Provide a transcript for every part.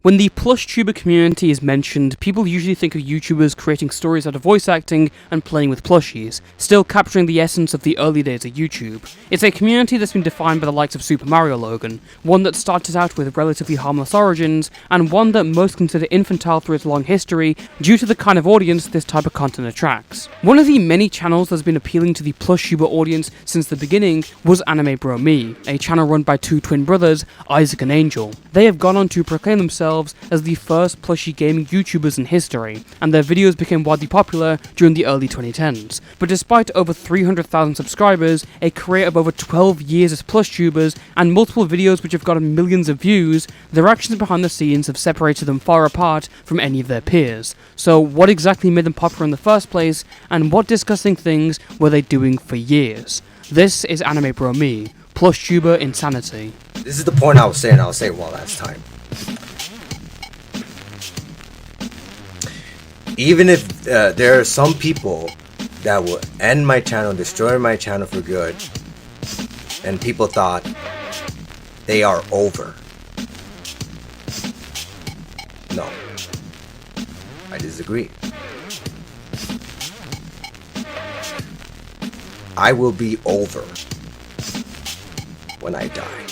When the PlushTuber community is mentioned, people usually think of YouTubers creating stories out of voice acting and playing with plushies, still capturing the essence of the early days of YouTube. It's a community that's been defined by the likes of Super Mario Logan, one that started out with relatively harmless origins, and one that most consider infantile through its long history due to the kind of audience this type of content attracts. One of the many channels that's been appealing to the PlushTuber audience since the beginning was AnimeBroMii, a channel run by two twin brothers, Isaac and Angel. They have gone on to proclaim themselves as the first plushie gaming YouTubers in history, and their videos became widely popular during the early 2010s. But despite over 300,000 subscribers, a career of over 12 years as PlushTubers, and multiple videos which have gotten millions of views, their actions behind the scenes have separated them far apart from any of their peers. So what exactly made them popular in the first place, and what disgusting things were they doing for years? This is AnimeBroMii, PlushTuber Insanity. This is the point I was saying, I'll say it one last time. Even if there are some people that will end my channel, destroy my channel for good, and people thought they are over. No, I disagree. I will be over when I die.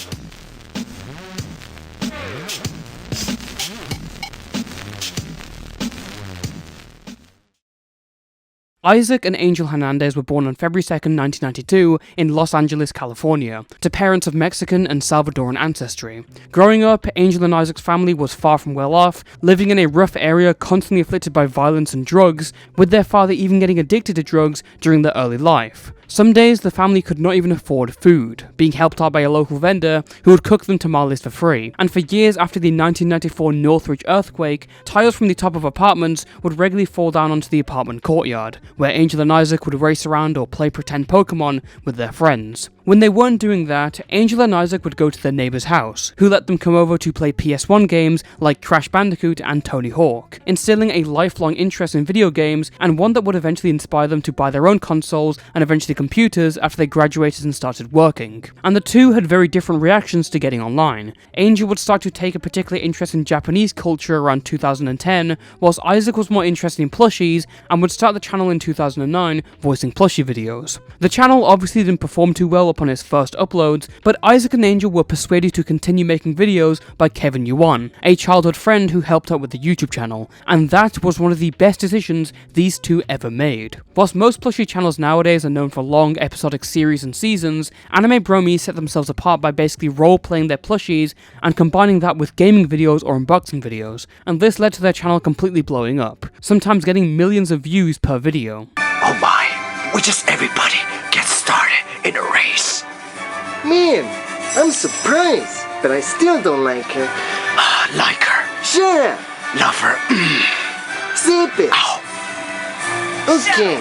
Isaac and Angel Hernandez were born on February 2nd, 1992 in Los Angeles, California, to parents of Mexican and Salvadoran ancestry. Growing up, Angel and Isaac's family was far from well off, living in a rough area constantly afflicted by violence and drugs, with their father even getting addicted to drugs during their early life. Some days the family could not even afford food, being helped out by a local vendor who would cook them tamales for free, and for years after the 1994 Northridge earthquake, tiles from the top of apartments would regularly fall down onto the apartment courtyard, where Angel and Isaac would race around or play pretend Pokemon with their friends. When they weren't doing that, Angel and Isaac would go to their neighbour's house, who let them come over to play PS1 games like Crash Bandicoot and Tony Hawk, instilling a lifelong interest in video games and one that would eventually inspire them to buy their own consoles and eventually computers after they graduated and started working. And the two had very different reactions to getting online. Angel would start to take a particular interest in Japanese culture around 2010, whilst Isaac was more interested in plushies and would start the channel in 2009 voicing plushie videos. The channel obviously didn't perform too well upon his first uploads, but Isaac and Angel were persuaded to continue making videos by Kevin Yuan, a childhood friend who helped out with the YouTube channel, and that was one of the best decisions these two ever made. Whilst most plushie channels nowadays are known for long episodic series and seasons, AnimeBroMii set themselves apart by basically role-playing their plushies and combining that with gaming videos or unboxing videos, and this led to their channel completely blowing up, sometimes getting millions of views per video. Oh my, we just everybody get started in a race. Man, I'm surprised, but I still don't like her. Like her. Shut up. Love her. Zip it. Ow. Okay.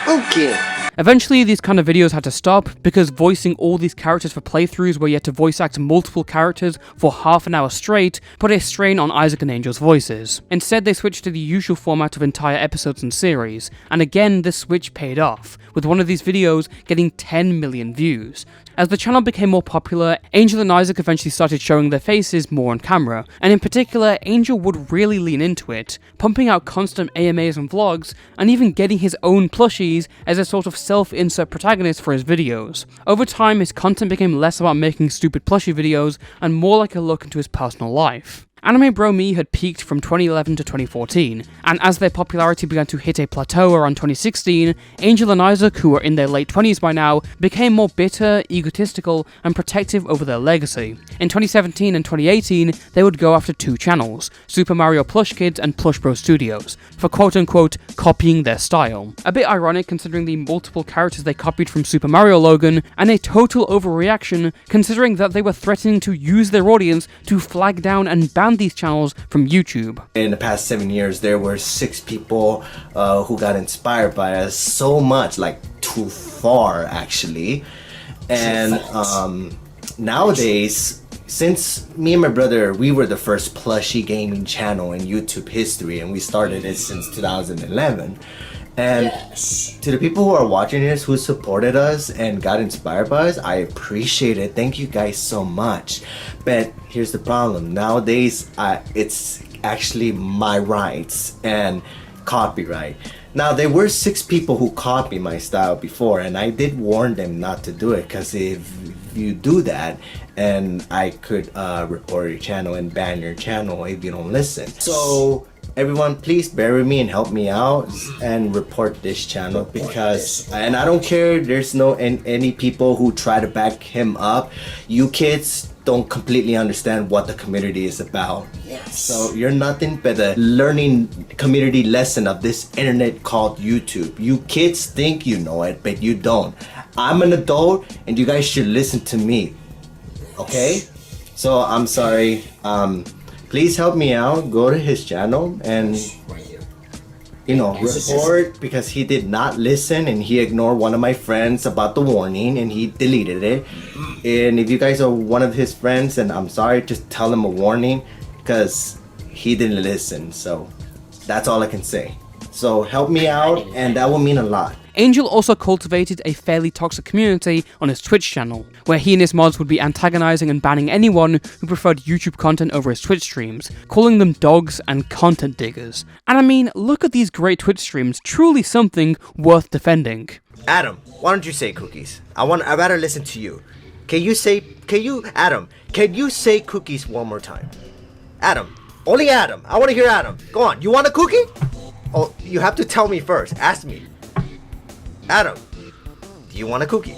Okay. Eventually, these kind of videos had to stop because voicing all these characters for playthroughs where you had to voice act multiple characters for half an hour straight put a strain on Isaac and Angel's voices. Instead, they switched to the usual format of entire episodes and series, and again this switch paid off, with one of these videos getting 10 million views. As the channel became more popular, Angel and Isaac eventually started showing their faces more on camera, and in particular, Angel would really lean into it, pumping out constant AMAs and vlogs, and even getting his own plushies as a sort of self-insert protagonist for his videos. Over time, his content became less about making stupid plushie videos, and more like a look into his personal life. AnimeBroMii had peaked from 2011 to 2014, and as their popularity began to hit a plateau around 2016, Angel and Isaac, who were in their late 20s by now, became more bitter, egotistical, and protective over their legacy. In 2017 and 2018, they would go after two channels, Super Mario Plush Kids and Plush Bro Studios, for quote-unquote copying their style. A bit ironic considering the multiple characters they copied from Super Mario Logan, and a total overreaction considering that they were threatening to use their audience to flag down and ban these channels from YouTube. In the past 7 years, there were 6 people who got inspired by us so much, like too far actually. And nowadays, since me and my brother, we were the first plushie gaming channel in YouTube history, and we started it since 2011. And to the people who are watching this, who supported us and got inspired by us, I appreciate it. Thank you guys so much. But here's the problem. Nowadays, it's actually my rights and copyright. Now, there were 6 people who copied my style before, and I did warn them not to do it, because if you do that, and I could report your channel and ban your channel if you don't listen. So everyone, please bear with me and help me out and report this channel, because, and I don't care, there's no any people who try to back him up. You kids don't completely understand what the community is about. Yes. So you're nothing but a learning community lesson of this internet called YouTube. You kids think you know it, but you don't. I'm an adult and you guys should listen to me. Okay? So I'm sorry. Please help me out. Go to his channel and, you know, report, because he did not listen and he ignored one of my friends about the warning and he deleted it. And if you guys are one of his friends, and I'm sorry, just tell him a warning, because he didn't listen. So that's all I can say. So help me out, and that will mean a lot. Angel also cultivated a fairly toxic community on his Twitch channel, where he and his mods would be antagonizing and banning anyone who preferred YouTube content over his Twitch streams, calling them dogs and content diggers. And I mean, look at these great Twitch streams, truly something worth defending. Adam, why don't you say cookies? I'd rather listen to you. Adam, can you say cookies one more time? Adam, only Adam. I want to hear Adam. Go on, you want a cookie? Oh, you have to tell me first. Ask me. Adam, do you want a cookie?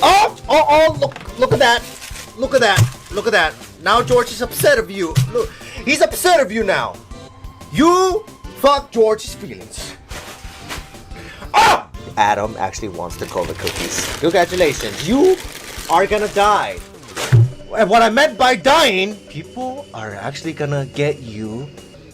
Oh, look at that. Look at that. Now George is upset of you. Look, he's upset of you now. You fuck George's feelings. Oh! Adam actually wants to call the cookies. Congratulations, you are gonna die. And what I meant by dying, people are actually gonna get you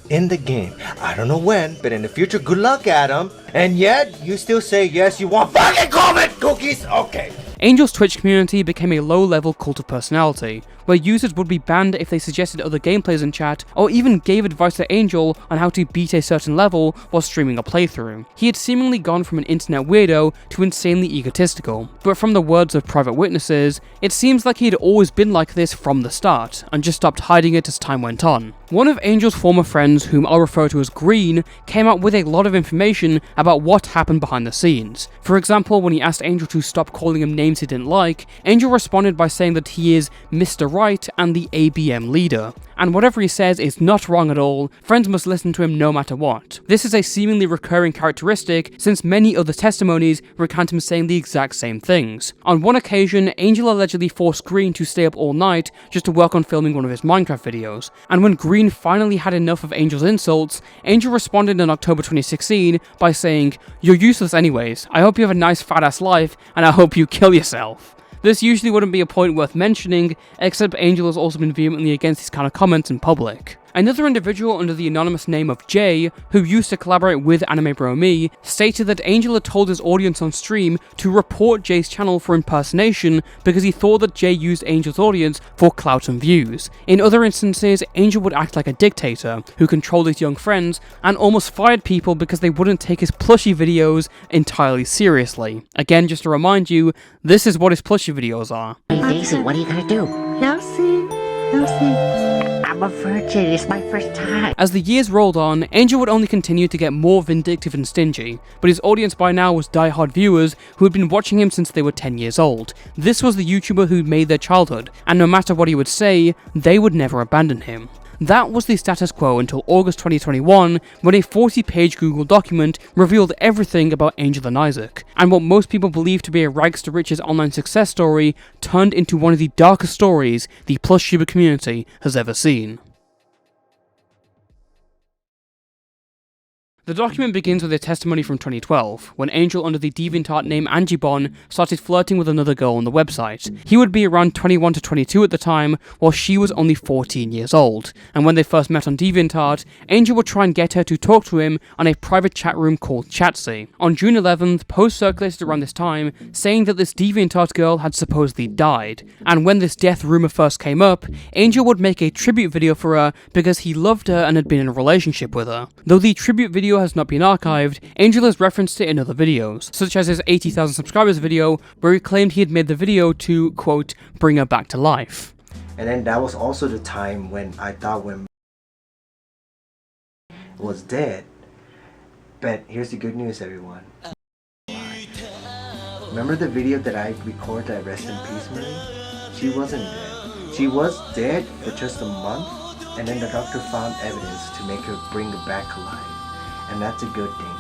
in the game. I don't know when, but in the future, good luck, Adam. And yet, you still say yes, you want fucking comment cookies? Okay. Angel's Twitch community became a low-level cult of personality, where users would be banned if they suggested other gameplays in chat, or even gave advice to Angel on how to beat a certain level while streaming a playthrough. He had seemingly gone from an internet weirdo to insanely egotistical, but from the words of private witnesses, it seems like he had always been like this from the start, and just stopped hiding it as time went on. One of Angel's former friends, whom I'll refer to as Green, came out with a lot of information about what happened behind the scenes. For example, when he asked Angel to stop calling him names he didn't like, Angel responded by saying that he is Mr. Right and the ABM leader. And whatever he says is not wrong at all, friends must listen to him no matter what. This is a seemingly recurring characteristic, since many other testimonies recount him saying the exact same things. On one occasion, Angel allegedly forced Green to stay up all night just to work on filming one of his Minecraft videos, and when Green finally had enough of Angel's insults, Angel responded in October 2016 by saying, "You're useless anyways, I hope you have a nice fat ass life, and I hope you kill yourself." This usually wouldn't be a point worth mentioning, except Angel has also been vehemently against these kind of comments in public. Another individual under the anonymous name of Jay, who used to collaborate with AnimeBroMii, stated that Angel had told his audience on stream to report Jay's channel for impersonation because he thought that Jay used Angel's audience for clout and views. In other instances, Angel would act like a dictator who controlled his young friends and almost fired people because they wouldn't take his plushie videos entirely seriously. Again, just to remind you, this is what his plushie videos are. Hey Daisy, what are you gonna do? No, see. I'm a virgin, it's my first time. As the years rolled on, Angel would only continue to get more vindictive and stingy, but his audience by now was die-hard viewers who had been watching him since they were 10 years old. This was the YouTuber who made their childhood, and no matter what he would say, they would never abandon him. That was the status quo until August 2021, when a 40-page Google document revealed everything about Angel and Isaac, and what most people believe to be a rags to riches online success story turned into one of the darkest stories the PlushTuber community has ever seen. The document begins with a testimony from 2012, when Angel under the DeviantArt name AnimeBroMii started flirting with another girl on the website. He would be around 21 to 22 at the time, while she was only 14 years old, and when they first met on DeviantArt, Angel would try and get her to talk to him on a private chat room called Chatsy. On June 11th, posts circulated around this time saying that this DeviantArt girl had supposedly died, and when this death rumour first came up, Angel would make a tribute video for her because he loved her and had been in a relationship with her. Though the tribute video has not been archived, Angel has referenced it in other videos, such as his 80,000 subscribers video, where he claimed he had made the video to, quote, bring her back to life. And then that was also the time when I thought when was dead. But here's the good news, everyone. Remember the video that I recorded that Rest in Peace Marie? She wasn't dead. She was dead for just a month, and then the doctor found evidence to make her bring her back alive. And that's a good thing.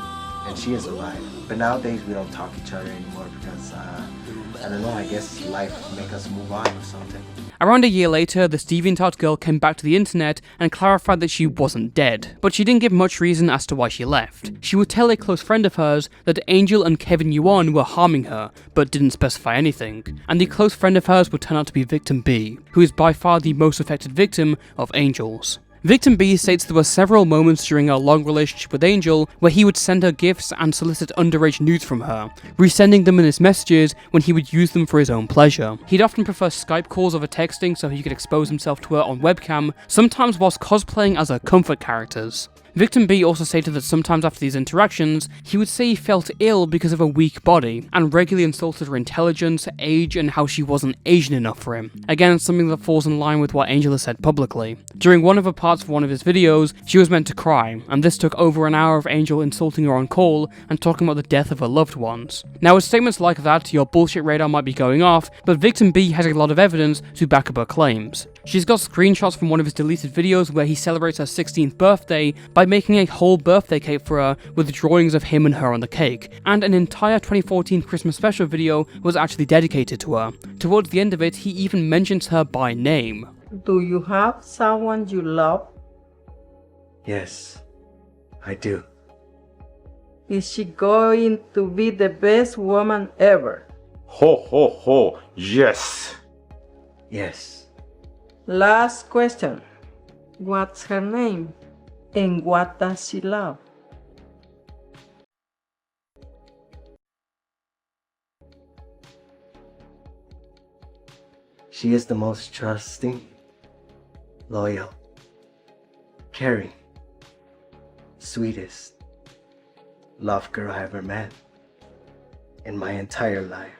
And she is alive. But nowadays we don't talk to each other anymore because, I don't know, I guess life make us move on or something. Around a year later, this DeviantArt girl came back to the internet and clarified that she wasn't dead, but she didn't give much reason as to why she left. She would tell a close friend of hers that Angel and Kevin Yuan were harming her, but didn't specify anything, and the close friend of hers would turn out to be Victim B, who is by far the most affected victim of Angel's. Victim B states there were several moments during her long relationship with Angel where he would send her gifts and solicit underage nudes from her, resending them in his messages when he would use them for his own pleasure. He'd often prefer Skype calls over texting so he could expose himself to her on webcam, sometimes whilst cosplaying as her comfort characters. Victim B also stated that sometimes after these interactions, he would say he felt ill because of a weak body, and regularly insulted her intelligence, age, and how she wasn't Asian enough for him. Again, something that falls in line with what Angel has said publicly. During one of her parts of one of his videos, she was meant to cry, and this took over an hour of Angel insulting her on call and talking about the death of her loved ones. Now with statements like that, your bullshit radar might be going off, but Victim B has a lot of evidence to back up her claims. She's got screenshots from one of his deleted videos where he celebrates her 16th birthday by making a whole birthday cake for her with drawings of him and her on the cake, and an entire 2014 Christmas special video was actually dedicated to her. Towards the end of it, he even mentions her by name. Do you have someone you love? Yes, I do. Is she going to be the best woman ever? Ho ho ho, yes. Yes. Last question. What's her name? And what does she love? She is the most trusting, loyal, caring, sweetest, love girl I ever met in my entire life.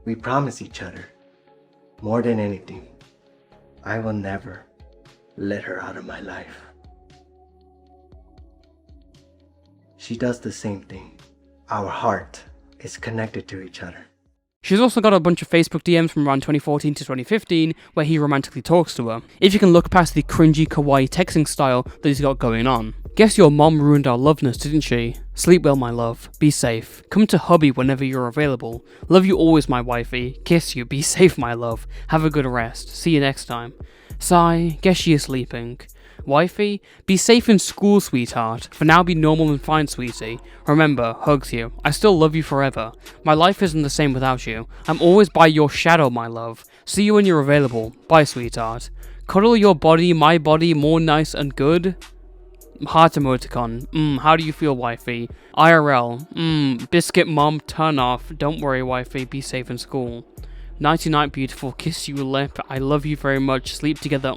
We promise each other, more than anything, I will never let her out of my life. She does the same thing. Our heart is connected to each other. She's also got a bunch of Facebook DMs from around 2014 to 2015 where he romantically talks to her, if you can look past the cringy kawaii texting style that he's got going on. Guess your mom ruined our loveness, didn't she? Sleep well, my love. Be safe. Come to hubby whenever you're available. Love you always, my wifey. Kiss you. Be safe, my love. Have a good rest. See you next time. Sigh. Guess she is sleeping. Wifey, be safe in school, sweetheart. For now, be normal and fine, sweetie. Remember, hugs you. I still love you forever. My life isn't the same without you. I'm always by your shadow, my love. See you when you're available. Bye, sweetheart. Cuddle your body, my body, more nice and good. Heart emoticon. How do you feel, wifey? IRL. Biscuit mom, turn off. Don't worry, wifey. Be safe in school. Nighty night, beautiful. Kiss you lip. I love you very much. Sleep together.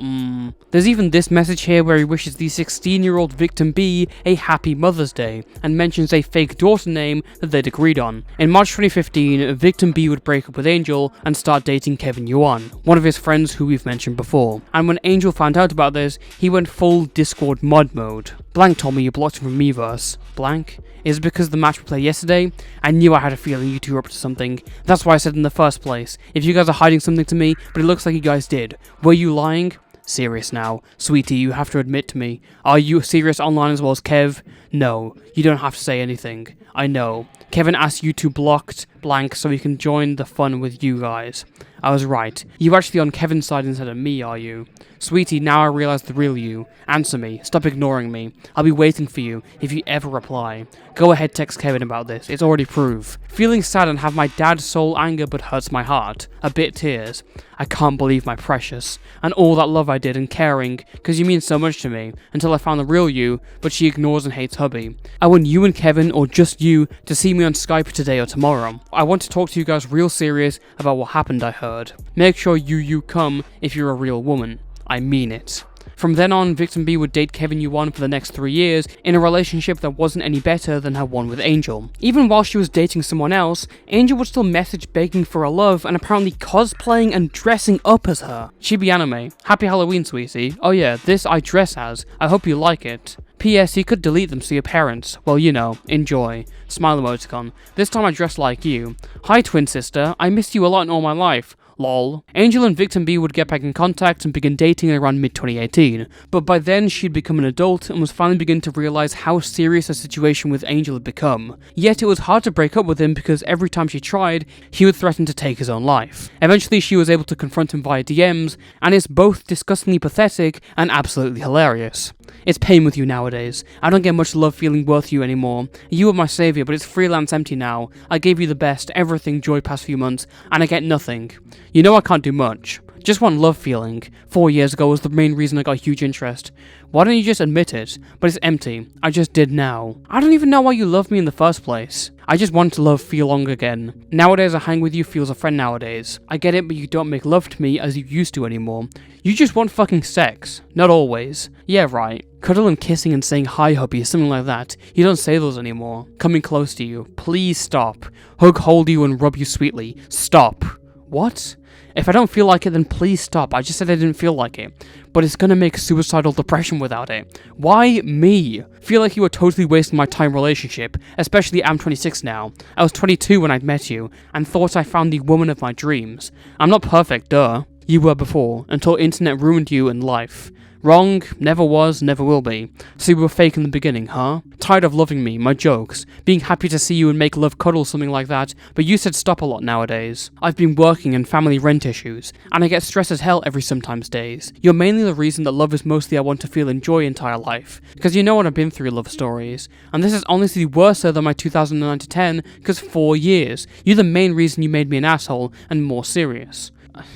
There's even this message here where he wishes the 16-year-old Victim B a happy Mother's Day and mentions a fake daughter name that they'd agreed on. In March 2015, Victim B would break up with Angel and start dating Kevin Yuan, one of his friends who we've mentioned before. And when Angel found out about this, he went full Discord mod mode. Blank told me you blocked him from Miiverse. Blank? Is it because of the match we played yesterday? I knew I had a feeling you two were up to something. That's why I said in the first place, if you guys are hiding something to me, but it looks like you guys did. Were you lying? Serious now. Sweetie, you have to admit to me. Are you serious online as well as Kev? No, you don't have to say anything. I know. Kevin asked you to blocked blank so he can join the fun with you guys. I was right. You're actually on Kevin's side instead of me, are you? Sweetie, now I realize the real you. Answer me. Stop ignoring me. I'll be waiting for you if you ever reply. Go ahead, text Kevin about this. It's already proof. Feeling sad and have my dad's soul anger but hurts my heart. A bit tears. I can't believe my precious. And all that love I did and caring, cause you mean so much to me, until I found the real you, but she ignores and hates hubby. I want you and Kevin, or just you, to see me on Skype today or tomorrow. I want to talk to you guys real serious about what happened, I heard. Make sure you come if you're a real woman. I mean it. From then on, Victim B would date Kevin Yuan for the next 3 years in a relationship that wasn't any better than her one with Angel. Even while she was dating someone else, Angel would still message begging for her love and apparently cosplaying and dressing up as her. Chibi Anime. Happy Halloween, sweetie. Oh yeah, this I dress as. I hope you like it. P.S. You could delete them so your parents, well, you know, enjoy. Smile emoticon. This time I dress like you. Hi, twin sister. I missed you a lot in all my life. Lol. Angel and Victim B would get back in contact and begin dating around mid-2018, but by then she'd become an adult and was finally beginning to realise how serious her situation with Angel had become. Yet it was hard to break up with him because every time she tried, he would threaten to take his own life. Eventually she was able to confront him via DMs, and it's both disgustingly pathetic and absolutely hilarious. It's pain with you nowadays. I don't get much love feeling worth you anymore. You were my saviour, but it's freelance empty now. I gave you the best, everything joy past few months, and I get nothing. You know I can't do much. Just one love feeling. 4 years ago was the main reason I got huge interest. Why don't you just admit it? But it's empty. I just did now. I don't even know why you loved me in the first place. I just want to love feel long again. Nowadays I hang with you feels a friend nowadays. I get it, but you don't make love to me as you used to anymore. You just want fucking sex. Not always. Yeah, right. Cuddle and kissing and saying hi hubby, something like that. You don't say those anymore. Coming close to you. Please stop. Hug, hold you and rub you sweetly. Stop. What? If I don't feel like it, then please stop. I just said I didn't feel like it. But it's gonna make suicidal depression without it. Why me? Feel like you were totally wasting my time relationship, especially I'm 26 now. I was 22 when I'd met you, and thought I found the woman of my dreams. I'm not perfect, duh. You were before, until internet ruined you and life. Wrong, never was, never will be. So you were fake in the beginning, huh? Tired of loving me, my jokes, being happy to see you and make love cuddle, something like that, but you said stop a lot nowadays. I've been working and family rent issues, and I get stressed as hell every sometimes days. You're mainly the reason that love is mostly I want to feel enjoy entire life, because you know what I've been through love stories, and this is honestly worse than my 2009 to 10, because 4 years. You're the main reason you made me an asshole, and more serious.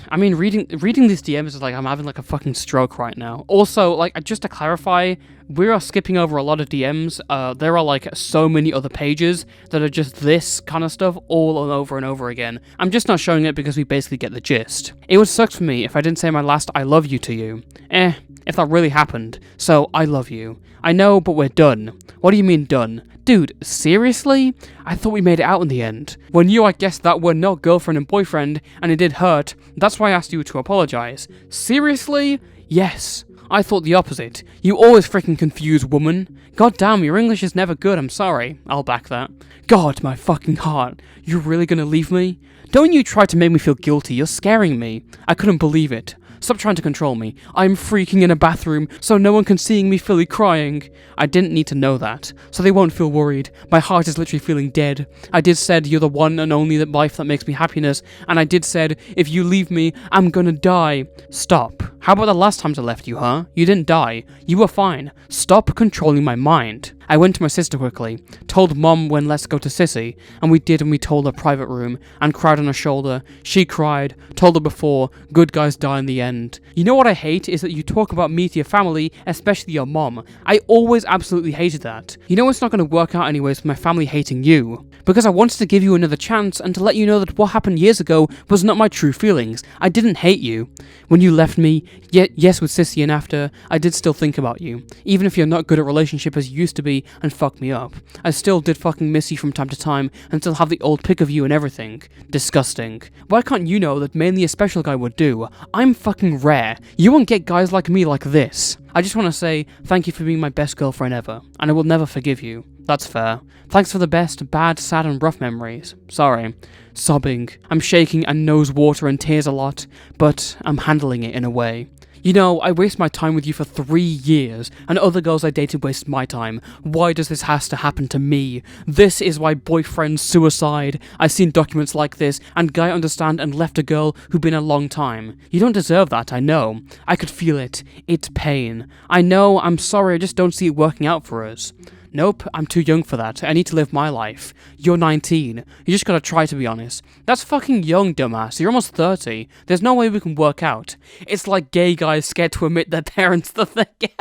I mean, reading these DMs is like I'm having like a fucking stroke right now. Also, like, just to clarify, we are skipping over a lot of DMs. There are like so many other pages that are just this kind of stuff all and over again. I'm just not showing it because we basically get the gist. It would suck for me if I didn't say my last I love you to you. If that really happened. So, I love you. I know, but we're done. What do you mean done? Dude, seriously? I thought we made it out in the end. When you, I guess that we're not girlfriend and boyfriend, and it did hurt, that's why I asked you to apologize. Seriously? Yes. I thought the opposite. You always freaking confuse, woman. God damn, your English is never good, I'm sorry. I'll back that. God, my fucking heart. You're really gonna leave me? Don't you try to make me feel guilty, you're scaring me. I couldn't believe it. Stop trying to control me. I'm freaking in a bathroom, so no one can see me fully crying. I didn't need to know that, so they won't feel worried. My heart is literally feeling dead. I did said you're the one and only life that makes me happiness, and I did said, if you leave me, I'm gonna die. Stop. How about the last times I left you, huh? You didn't die. You were fine. Stop controlling my mind. I went to my sister quickly, told mom when let's go to Sissy, and we did, and we told her private room, and cried on her shoulder. She cried, told her before, good guys die in the end. You know what I hate is that you talk about me to your family, especially your mom. I always absolutely hated that. You know it's not going to work out anyways with my family hating you. Because I wanted to give you another chance and to let you know that what happened years ago was not my true feelings. I didn't hate you. When you left me, yes with Sissy and after, I did still think about you. Even if you're not good at relationship as you used to be and fucked me up. I still did fucking miss you from time to time and still have the old pic of you and everything. Disgusting. Why can't you know that mainly a special guy would do? I'm fucking rare. You won't get guys like me like this. I just want to say thank you for being my best girlfriend ever, and I will never forgive you. That's fair. Thanks for the best, bad, sad and rough memories. Sorry. Sobbing. I'm shaking and nose water and tears a lot, but I'm handling it in a way. You know, I waste my time with you for 3 years, and other girls I dated wasted my time. Why does this has to happen to me? This is why boyfriend suicide. I've seen documents like this, and guy understand and left a girl who been a long time. You don't deserve that, I know. I could feel it. It's pain. I know, I'm sorry, I just don't see it working out for us. Nope, I'm too young for that. I need to live my life. You're 19. You just gotta try, to be honest. That's fucking young, dumbass. You're almost 30. There's no way we can work out. It's like gay guys scared to admit their parents that they're gay.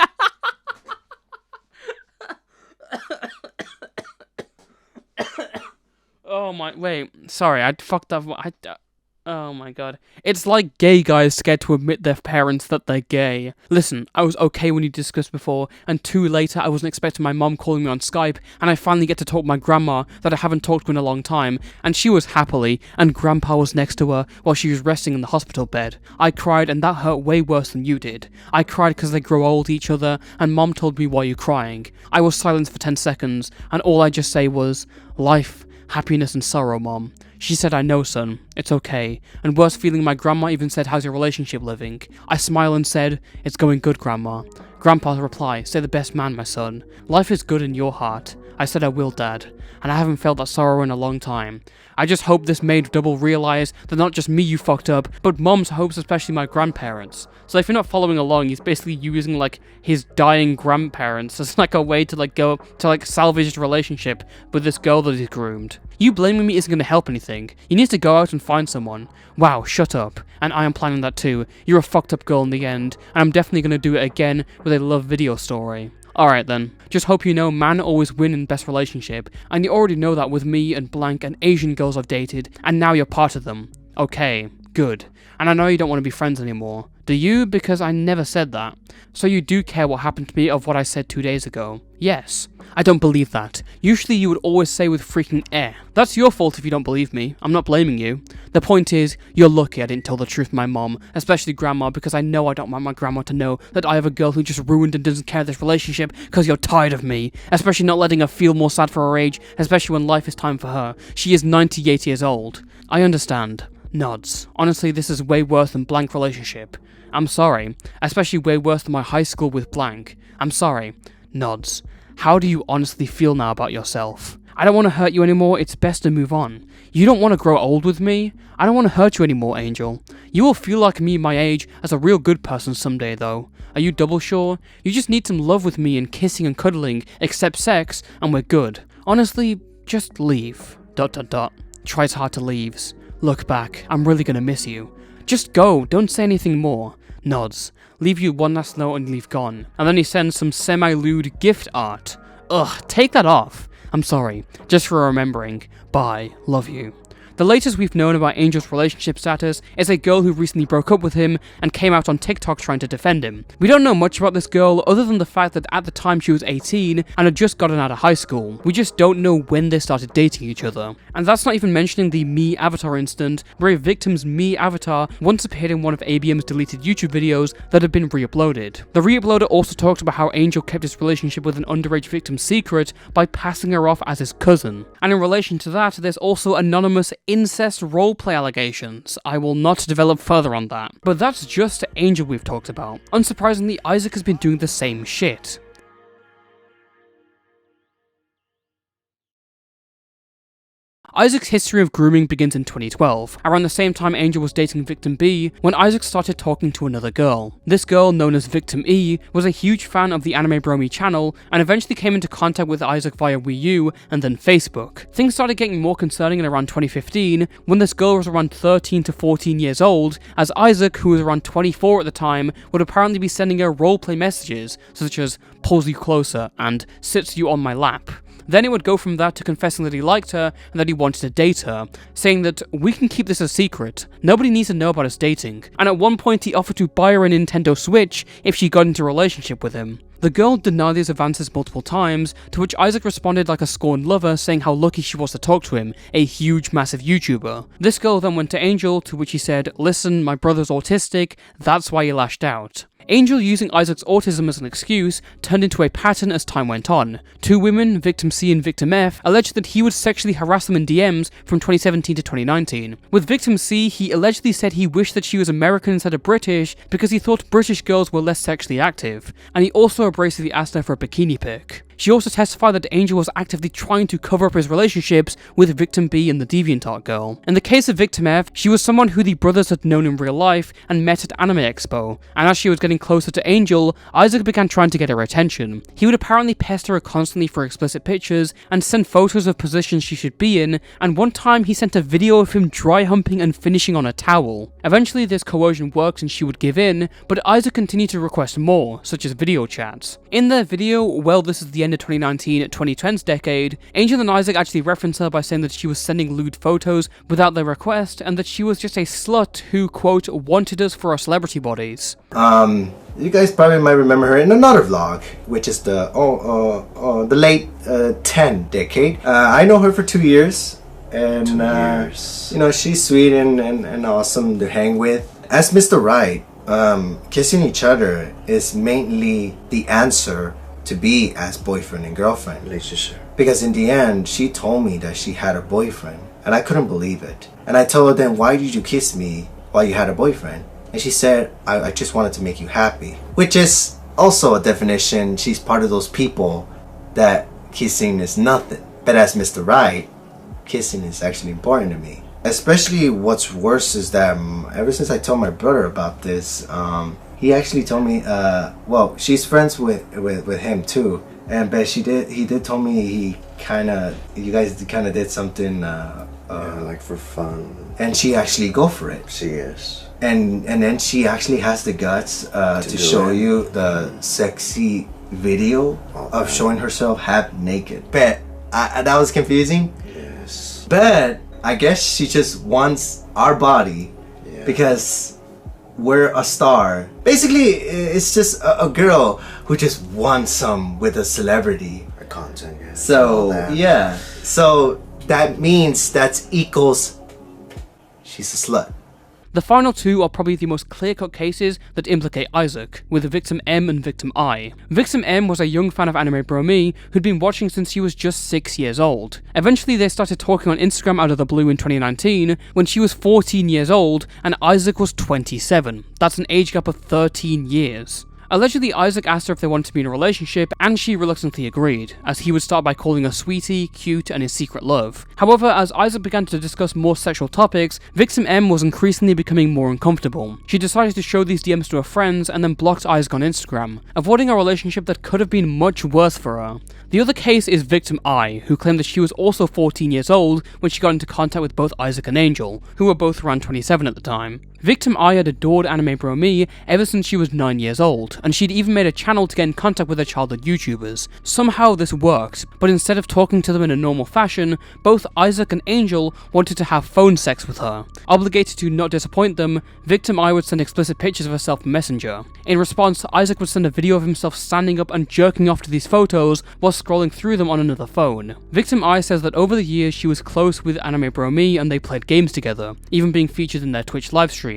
Oh my, wait. Sorry, I fucked up. Oh my god. It's like gay guys scared to admit their parents that they're gay. Listen, I was okay when you discussed before, and 2 later I wasn't expecting my mom calling me on Skype, and I finally get to talk to my grandma that I haven't talked to in a long time, and she was happily, and grandpa was next to her while she was resting in the hospital bed. I cried, and that hurt way worse than you did. I cried because they grow old each other, and mom told me, why are you crying? I was silent for 10 seconds, and all I just say was, life, happiness and sorrow, mom. She said, I know, son. It's okay. And worse feeling, my grandma even said, how's your relationship living? I smiled and said, it's going good, grandma. Grandpa's reply, say the best man, my son. Life is good in your heart. I said I will, dad. And I haven't felt that sorrow in a long time. I just hope this made double realize that not just me you fucked up, but mom's hopes, especially my grandparents. So if you're not following along, he's basically using like his dying grandparents as like a way to like go to like salvage his relationship with this girl that he's groomed. You blaming me isn't going to help anything. You need to go out and find someone. Wow, shut up. And I am planning that too. You're a fucked up girl in the end, and I'm definitely going to do it again with a love video story. Alright then, just hope you know man always win in best relationship, and you already know that with me and blank and Asian girls I've dated, and now you're part of them. Okay, good. And I know you don't want to be friends anymore. Do you? Because I never said that. So you do care what happened to me of what I said 2 days ago? Yes. I don't believe that. Usually you would always say with freaking eh. That's your fault if you don't believe me. I'm not blaming you. The point is, you're lucky I didn't tell the truth to my mom, especially grandma, because I know I don't want my grandma to know that I have a girl who just ruined and doesn't care this relationship because you're tired of me. Especially not letting her feel more sad for her age, especially when life is time for her. She is 98 years old. I understand. Nods. Honestly, this is way worse than blank relationship. I'm sorry. Especially way worse than my high school with blank. I'm sorry. Nods. How do you honestly feel now about yourself? I don't want to hurt you anymore, it's best to move on. You don't want to grow old with me? I don't want to hurt you anymore, Angel. You will feel like me my age as a real good person someday though. Are you double sure? You just need some love with me and kissing and cuddling, except sex, and we're good. Honestly, just leave. ... Tries hard to leaves. Look back, I'm really gonna miss you. Just go, don't say anything more. Nods. Leave you one last note and leave gone. And then he sends some semi-lewd gift art. Ugh, take that off. I'm sorry, just for remembering. Bye, love you. The latest we've known about Angel's relationship status is a girl who recently broke up with him and came out on TikTok trying to defend him. We don't know much about this girl other than the fact that at the time she was 18 and had just gotten out of high school. We just don't know when they started dating each other. And that's not even mentioning the Mii avatar incident, where a victim's Mii avatar once appeared in one of ABM's deleted YouTube videos that had been re-uploaded. The re-uploader also talked about how Angel kept his relationship with an underage victim secret by passing her off as his cousin. And in relation to that, there's also anonymous incest roleplay allegations. I will not develop further on that. But that's just Angel we've talked about. Unsurprisingly, Isaac has been doing the same shit. Isaac's history of grooming begins in 2012, around the same time Angel was dating Victim B, when Isaac started talking to another girl. This girl, known as Victim E, was a huge fan of the AnimeBroMii channel, and eventually came into contact with Isaac via Wii U, and then Facebook. Things started getting more concerning in around 2015, when this girl was around 13 to 14 years old, as Isaac, who was around 24 at the time, would apparently be sending her roleplay messages, such as, pulls you closer, and sits you on my lap. Then it would go from that to confessing that he liked her and that he wanted to date her, saying that we can keep this a secret, nobody needs to know about us dating, and at one point he offered to buy her a Nintendo Switch if she got into a relationship with him. The girl denied these advances multiple times, to which Isaac responded like a scorned lover, saying how lucky she was to talk to him, a huge massive YouTuber. This girl then went to Angel, to which he said, listen, my brother's autistic, that's why he lashed out. Angel, using Isaac's autism as an excuse, turned into a pattern as time went on. Two women, Victim C and Victim F, alleged that he would sexually harass them in DMs from 2017 to 2019. With Victim C, he allegedly said he wished that she was American instead of British because he thought British girls were less sexually active, and he also abrasively asked her for a bikini pic. She also testified that Angel was actively trying to cover up his relationships with Victim B and the DeviantArt girl. In the case of Victim F, she was someone who the brothers had known in real life and met at Anime Expo, and as she was getting closer to Angel, Isaac began trying to get her attention. He would apparently pester her constantly for explicit pictures and send photos of positions she should be in, and one time he sent a video of him dry humping and finishing on a towel. Eventually this coercion worked and she would give in, but Isaac continued to request more, such as video chats. In their video, well, this is the end of 2019-2010s decade, Angel and Isaac actually reference her by saying that she was sending lewd photos without their request and that she was just a slut who, quote, wanted us for our celebrity bodies. You guys probably might remember her in another vlog, which is the late 10 decade. I know her for 2 years, and you know, she's sweet and awesome to hang with. As Mr. Right, kissing each other is mainly the answer to be as boyfriend and girlfriend relationship. Because in the end, she told me that she had a boyfriend, and I couldn't believe it. And I told her, then why did you kiss me while you had a boyfriend? And she said, I just wanted to make you happy. Which is also a definition. She's part of those people that kissing is nothing. But as Mr. Right, kissing is actually important to me. Especially what's worse is that ever since I told my brother about this, he actually told me, well, she's friends with him too. But he did tell me you guys kind of did something, like for fun. And she actually go for it. She is. And then she actually has the guts to show you the sexy video of showing herself half naked. But that was confusing. Yes. But I guess she just wants our body because we're a star. Basically, it's just a girl who just wants some with a celebrity. Her content, yeah. So, yeah. So that means that equals she's a slut. The final two are probably the most clear-cut cases that implicate Isaac, with Victim M and Victim I. Victim M was a young fan of AnimeBroMii who'd been watching since he was just 6 years old. Eventually they started talking on Instagram out of the blue in 2019, when she was 14 years old and Isaac was 27. That's an age gap of 13 years. Allegedly, Isaac asked her if they wanted to be in a relationship, and she reluctantly agreed, as he would start by calling her sweetie, cute, and his secret love. However, as Isaac began to discuss more sexual topics, Victim M was increasingly becoming more uncomfortable. She decided to show these DMs to her friends and then blocked Isaac on Instagram, avoiding a relationship that could have been much worse for her. The other case is Victim I, who claimed that she was also 14 years old when she got into contact with both Isaac and Angel, who were both around 27 at the time. Victim I had adored AnimeBroMii ever since she was 9 years old, and she'd even made a channel to get in contact with her childhood YouTubers. Somehow this worked, but instead of talking to them in a normal fashion, both Isaac and Angel wanted to have phone sex with her. Obligated to not disappoint them, Victim I would send explicit pictures of herself in Messenger. In response, Isaac would send a video of himself standing up and jerking off to these photos while scrolling through them on another phone. Victim I says that over the years she was close with AnimeBroMii and they played games together, even being featured in their Twitch live streams.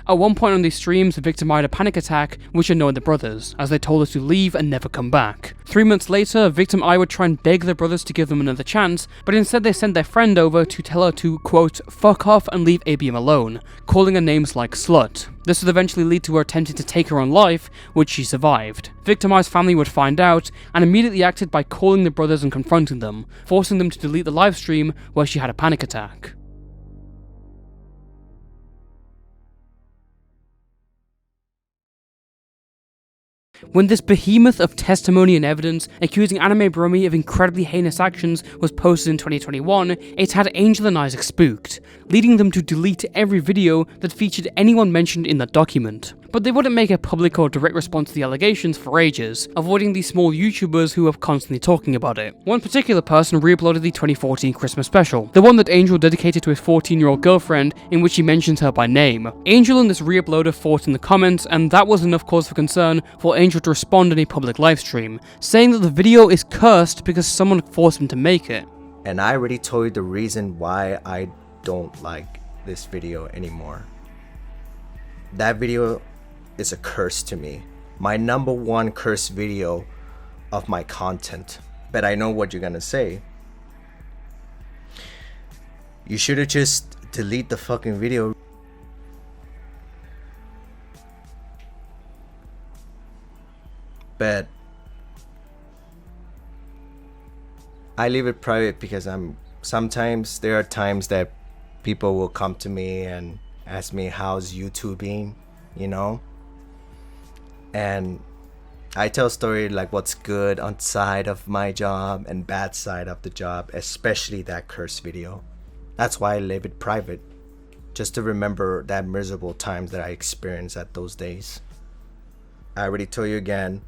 At one point on these streams, Victim I had a panic attack, which annoyed the brothers, as they told her to leave and never come back. 3 months later, Victim I would try and beg the brothers to give them another chance, but instead they sent their friend over to tell her to, quote, fuck off and leave ABM alone, calling her names like slut. This would eventually lead to her attempting to take her own life, which she survived. Victim I's family would find out, and immediately acted by calling the brothers and confronting them, forcing them to delete the live stream where she had a panic attack. When this behemoth of testimony and evidence accusing AnimeBroMii of incredibly heinous actions was posted in 2021, it had Angel and Isaac spooked, leading them to delete every video that featured anyone mentioned in that document. But they wouldn't make a public or direct response to the allegations for ages, avoiding these small YouTubers who were constantly talking about it. One particular person re-uploaded the 2014 Christmas special, the one that Angel dedicated to his 14-year-old girlfriend, in which he mentions her by name. Angel and this re-uploader fought in the comments, and that was enough cause for concern for Angel to respond in a public livestream, saying that the video is cursed because someone forced him to make it. And I already told you the reason why I don't like this video anymore. That video is a curse to me. my #1 curse video of my content. But I know what you're gonna say. You should have just delete the fucking video. But I leave it private because sometimes there are times that people will come to me and ask me how's YouTubing, you know? And I tell story like what's good on side of my job and bad side of the job, especially that curse video. That's why I leave it private, just to remember that miserable times that I experienced at those days. I already told you again,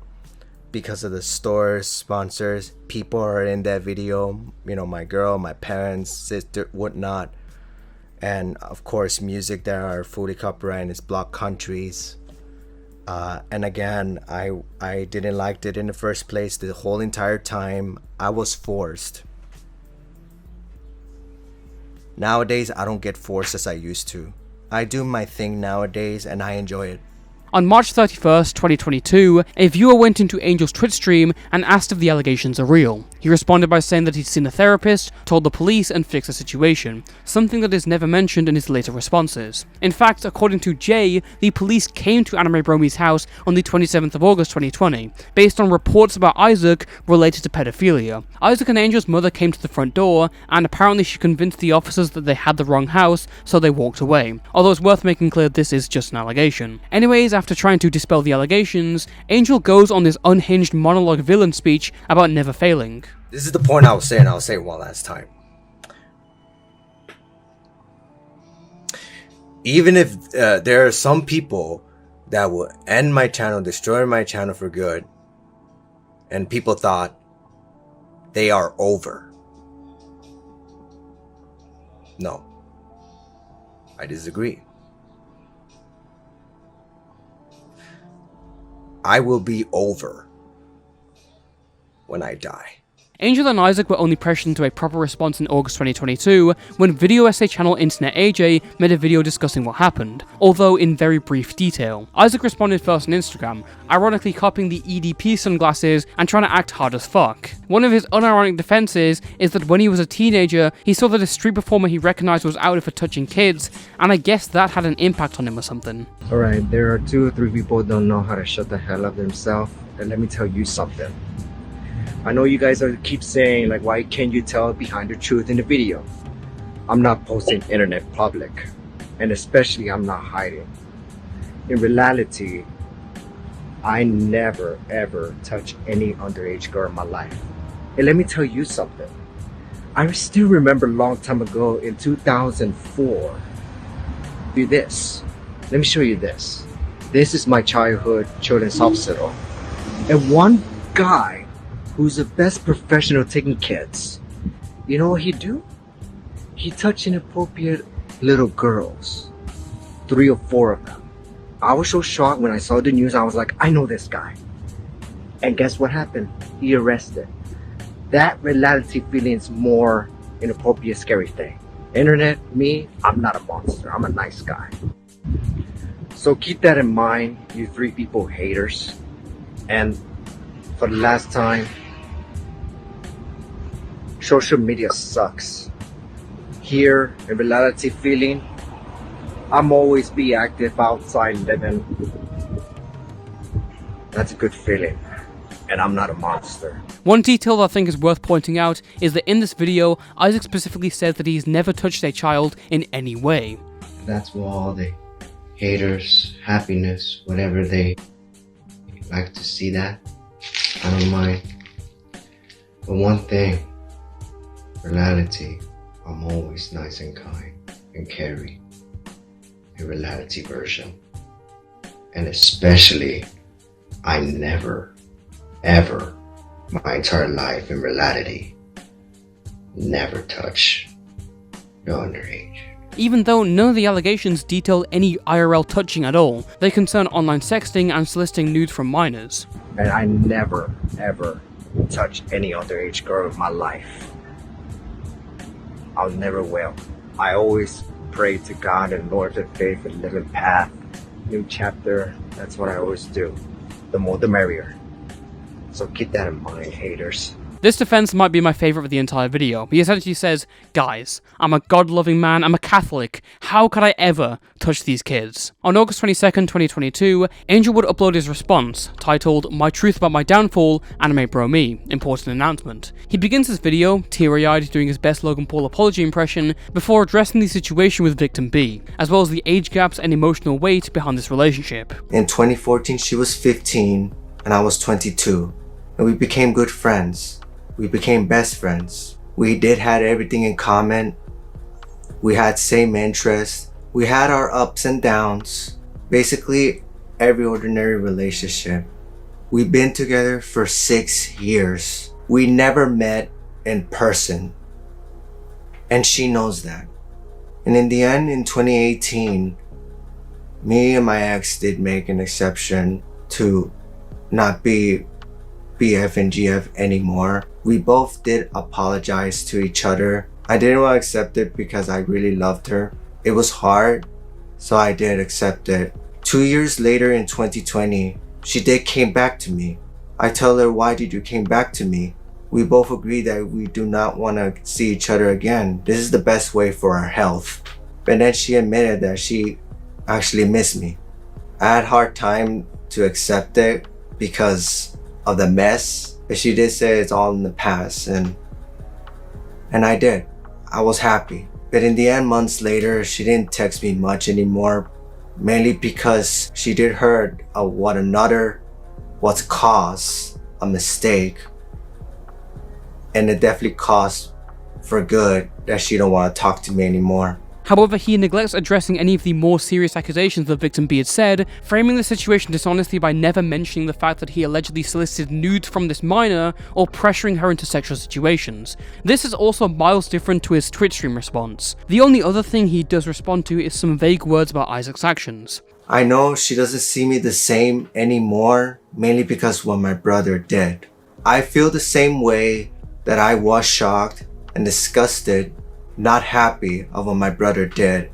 because of the stores, sponsors, people are in that video, you know, my girl, my parents, sister, whatnot. And of course, music that are fully copyrighted is blocked countries. And again, I didn't like it in the first place. The whole entire time, I was forced. Nowadays, I don't get forced as I used to. I do my thing nowadays and I enjoy it. On March 31st, 2022, a viewer went into Angel's Twitch stream and asked if the allegations are real. He responded by saying that he'd seen a therapist, told the police, and fixed the situation, something that is never mentioned in his later responses. In fact, according to Jay, the police came to AnimeBroMii's house on the 27th of August 2020, based on reports about Isaac related to pedophilia. Isaac and Angel's mother came to the front door, and apparently she convinced the officers that they had the wrong house, so they walked away. Although it's worth making clear this is just an allegation. Anyways, after trying to dispel the allegations, Angel goes on this unhinged monologue villain speech about never failing. This is the point I was saying. I'll say it one last time. Even if there are some people that will end my channel, destroy my channel for good, and people thought they are over. No, I disagree. I will be over when I die. Angel and Isaac were only pressured into a proper response in August 2022 when video essay channel Internet AJ made a video discussing what happened, although in very brief detail. Isaac responded first on Instagram, ironically copying the EDP sunglasses and trying to act hard as fuck. One of his unironic defenses is that when he was a teenager, he saw that a street performer he recognized was outed for touching kids, and I guess that had an impact on him or something. Alright, there are 2 or 3 people who don't know how to shut the hell up themselves, and let me tell you something. I know you guys keep saying like, why can't you tell behind the truth in the video? I'm not posting internet public, and especially I'm not hiding. In reality, I never ever touch any underage girl in my life. And let me tell you something. I still remember a long time ago in 2004. Do this. Let me show you this. This is my childhood children's hospital. And one guy who's the best professional taking kids, you know what he do? He touched inappropriate little girls. 3 or 4 of them. I was so shocked when I saw the news. I was like, I know this guy. And guess what happened? He arrested. That reality feeling is more inappropriate, scary thing. Internet, me, I'm not a monster. I'm a nice guy. So keep that in mind, you 3 people haters. And for the last time, social media sucks. Here, in reality feeling, I'm always be active outside living. That's a good feeling. And I'm not a monster. One detail that I think is worth pointing out is that in this video, Isaac specifically said that he's never touched a child in any way. That's what all the haters, happiness, whatever they like to see that. I don't mind. But one thing, reality, I'm always nice and kind and caring. A reality version. And especially, I never, ever, my entire life in reality, never touch no underage. Even though none of the allegations detail any IRL touching at all, they concern online sexting and soliciting nudes from minors. And I never, ever touch any underage girl in my life. I'll never will. I always pray to God and Lord of faith and live in path. New chapter, that's what I always do. the more the merrier. So keep that in mind, haters. This defense might be my favorite of the entire video. He essentially says, guys, I'm a God-loving man, I'm a Catholic, how could I ever touch these kids? On August 22nd, 2022, Angel would upload his response, titled, My Truth About My Downfall, AnimeBroMii, Important Announcement. He begins his video, teary-eyed, doing his best Logan Paul apology impression, before addressing the situation with victim B, as well as the age gaps and emotional weight behind this relationship. In 2014, she was 15 and I was 22, and we became good friends. We became best friends. We had everything in common. We had same interests. We had our ups and downs. Basically, every ordinary relationship. We've been together for 6 years. We never met in person. And she knows that. And in the end, in 2018, me and my ex did make an exception to not be BF and GF anymore. We both did apologize to each other. I didn't want to accept it because I really loved her. It was hard, so I did accept it. 2 years later in 2020, she came back to me. I tell her, why did you came back to me? We both agree that we do not want to see each other again. This is the best way for our health. But then she admitted that she actually missed me. I had a hard time to accept it because of the mess. But she did say it's all in the past, and I did. I was happy. But in the end, months later, she didn't text me much anymore, mainly because she did heard of what's caused a mistake, and it definitely caused for good that she don't want to talk to me anymore. However, he neglects addressing any of the more serious accusations the victim B had said, framing the situation dishonestly by never mentioning the fact that he allegedly solicited nudes from this minor or pressuring her into sexual situations. This is also miles different to his Twitch stream response. The only other thing he does respond to is some vague words about Isaac's actions. I know she doesn't see me the same anymore, mainly because what my brother did. I feel the same way that I was shocked and disgusted, not happy of what my brother did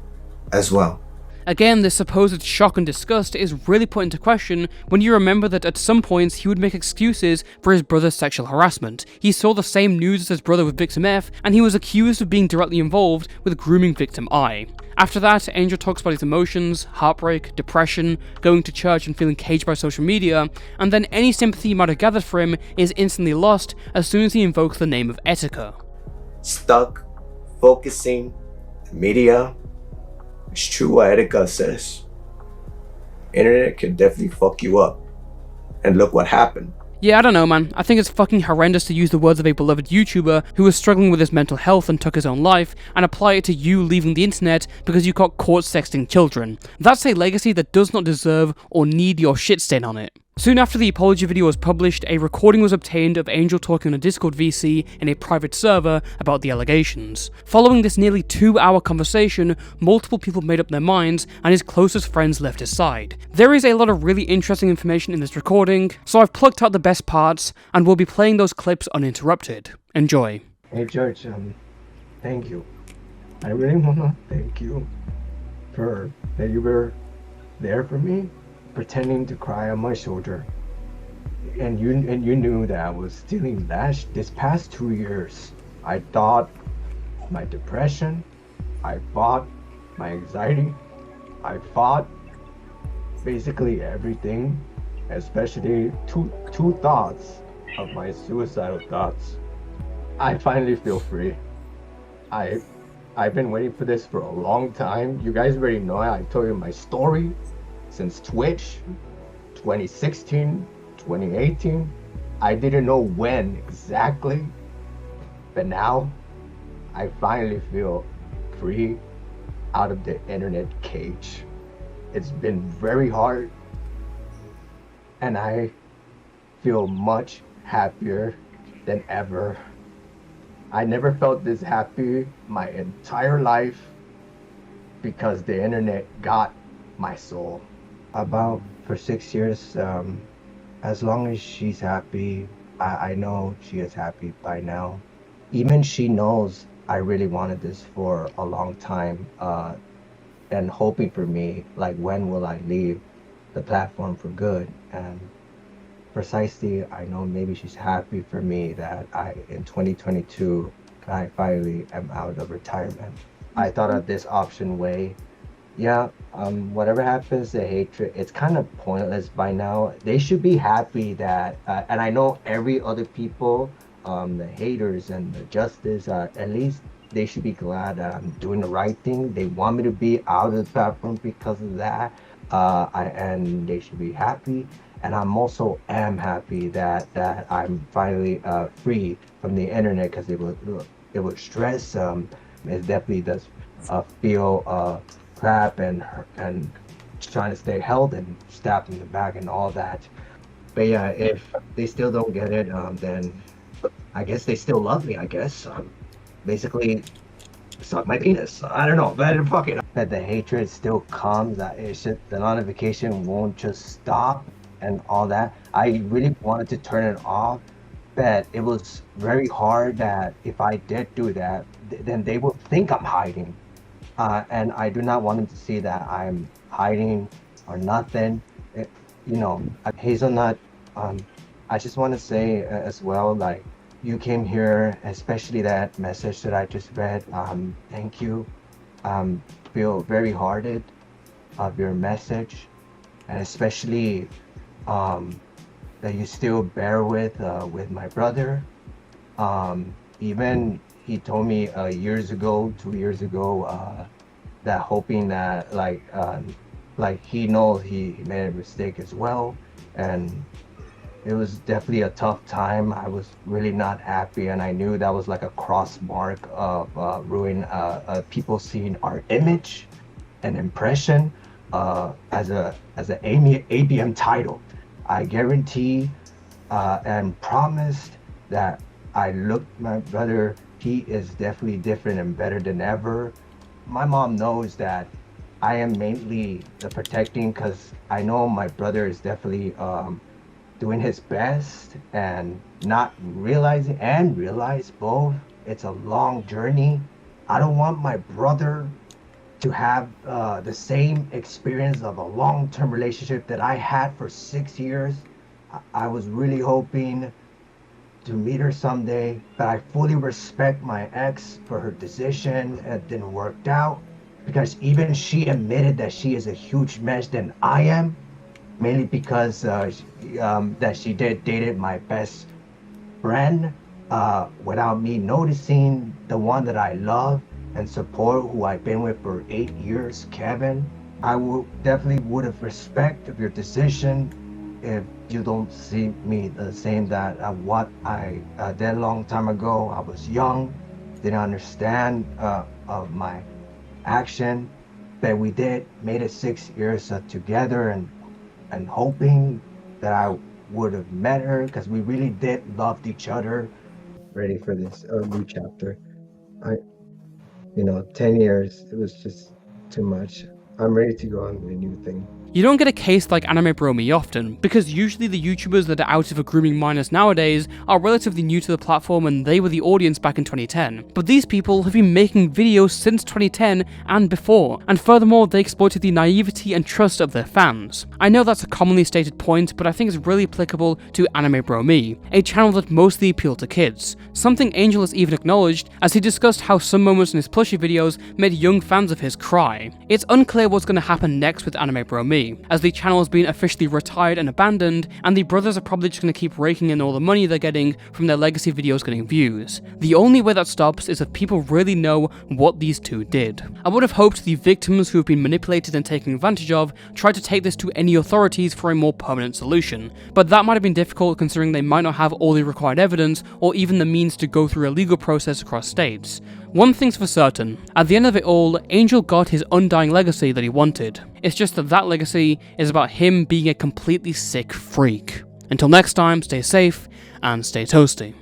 as well. Again, this supposed shock and disgust is really put into question when you remember that at some points he would make excuses for his brother's sexual harassment. He saw the same news as his brother with victim F, and he was accused of being directly involved with grooming victim I. After that, Angel talks about his emotions, heartbreak, depression, going to church and feeling caged by social media, and then any sympathy he might have gathered for him is instantly lost as soon as he invokes the name of Etika. Stuck focusing media. It's true what Etika says. Internet can definitely fuck you up. And look what happened. Yeah, I don't know, man. I think it's fucking horrendous to use the words of a beloved YouTuber who was struggling with his mental health and took his own life, and apply it to you leaving the internet because you got caught sexting children. That's a legacy that does not deserve or need your shit stain on it. Soon after the apology video was published, a recording was obtained of Angel talking on a Discord VC in a private server about the allegations. Following this nearly 2-hour conversation, multiple people made up their minds and his closest friends left his side. There is a lot of really interesting information in this recording, so I've plucked out the best parts and we'll be playing those clips uninterrupted. Enjoy. Hey George, thank you. I really wanna thank you for that you were there for me, pretending to cry on my shoulder, and you knew that I was stealing this past 2 years. I thought my depression, I fought my anxiety, I fought basically everything, especially two thoughts of my suicidal thoughts. I finally feel free. I've been waiting for this for a long time. You guys already know it. I told you my story since Twitch, 2016, 2018. I didn't know when exactly, but now I finally feel free out of the internet cage. It's been very hard, and I feel much happier than ever. I never felt this happy my entire life because the internet got my soul. About for 6 years, as long as she's happy, I know she is happy by now. Even she knows I really wanted this for a long time, and hoping for me, like, when will I leave the platform for good? And precisely, I know maybe she's happy for me that in 2022, I finally am out of retirement. I thought of this option way. Yeah, whatever happens, the hatred, it's kind of pointless by now. They should be happy that, and I know every other people, the haters and the justice, at least they should be glad that I'm doing the right thing. They want me to be out of the platform because of that, and they should be happy. And I'm also am happy that I'm finally free from the internet, because it would stress. It definitely does feel crap and trying to stay held and stabbed in the back and all that. But yeah, if they still don't get it, then I guess they still love me. I guess basically suck my penis. I don't know, but fuck it. That the hatred still comes. That it's just the notification won't just stop and all that. I really wanted to turn it off, but it was very hard that if I did do that, then they would think I'm hiding. And I do not want them to see that I'm hiding or nothing. Hazelnut, I just want to say as well, like, you came here, especially that message that I just read. Thank you. Feel very hearted of your message, and especially that you still bear with my brother. Even he told me 2 years ago, that hoping that like he knows he made a mistake as well, and it was definitely a tough time. I was really not happy, and I knew that was like a cross mark of ruin people seeing our image and impression as an ABM title. I guarantee and promised that I looked my brother. He is definitely different and better than ever. My mom knows that I am mainly the protecting, because I know my brother is definitely doing his best and not realizing and realize both. It's a long journey. I don't want my brother to have the same experience of a long-term relationship that I had for 6 years. I was really hoping to meet her someday, but I fully respect my ex for her decision. It didn't work out, because even she admitted that she is a huge mess than I am, mainly because that she dated my best friend without me noticing, the one that I love and support, who I've been with for 8 years, Kevin. I definitely would have respect of your decision if you don't see me the same that what I did a long time ago. I was young, didn't understand of my action, but we made it 6 years together, and hoping that I would have met her, because we really did love each other. Ready for this new chapter. 10 years, it was just too much. I'm ready to go on with a new thing. You don't get a case like AnimeBroMii often, because usually the YouTubers that are out of grooming minors nowadays are relatively new to the platform, and they were the audience back in 2010. But these people have been making videos since 2010 and before, and furthermore they exploited the naivety and trust of their fans. I know that's a commonly stated point, but I think it's really applicable to AnimeBroMii, a channel that mostly appealed to kids, something Angel has even acknowledged as he discussed how some moments in his plushie videos made young fans of his cry. It's unclear what's going to happen next with AnimeBroMii, as the channel has been officially retired and abandoned, and the brothers are probably just going to keep raking in all the money they're getting from their legacy videos getting views. The only way that stops is if people really know what these two did. I would have hoped the victims who have been manipulated and taken advantage of tried to take this to any authorities for a more permanent solution, but that might have been difficult considering they might not have all the required evidence or even the means to go through a legal process across states. One thing's for certain, at the end of it all, Angel got his undying legacy that he wanted. It's just that legacy is about him being a completely sick freak. Until next time, stay safe and stay toasty.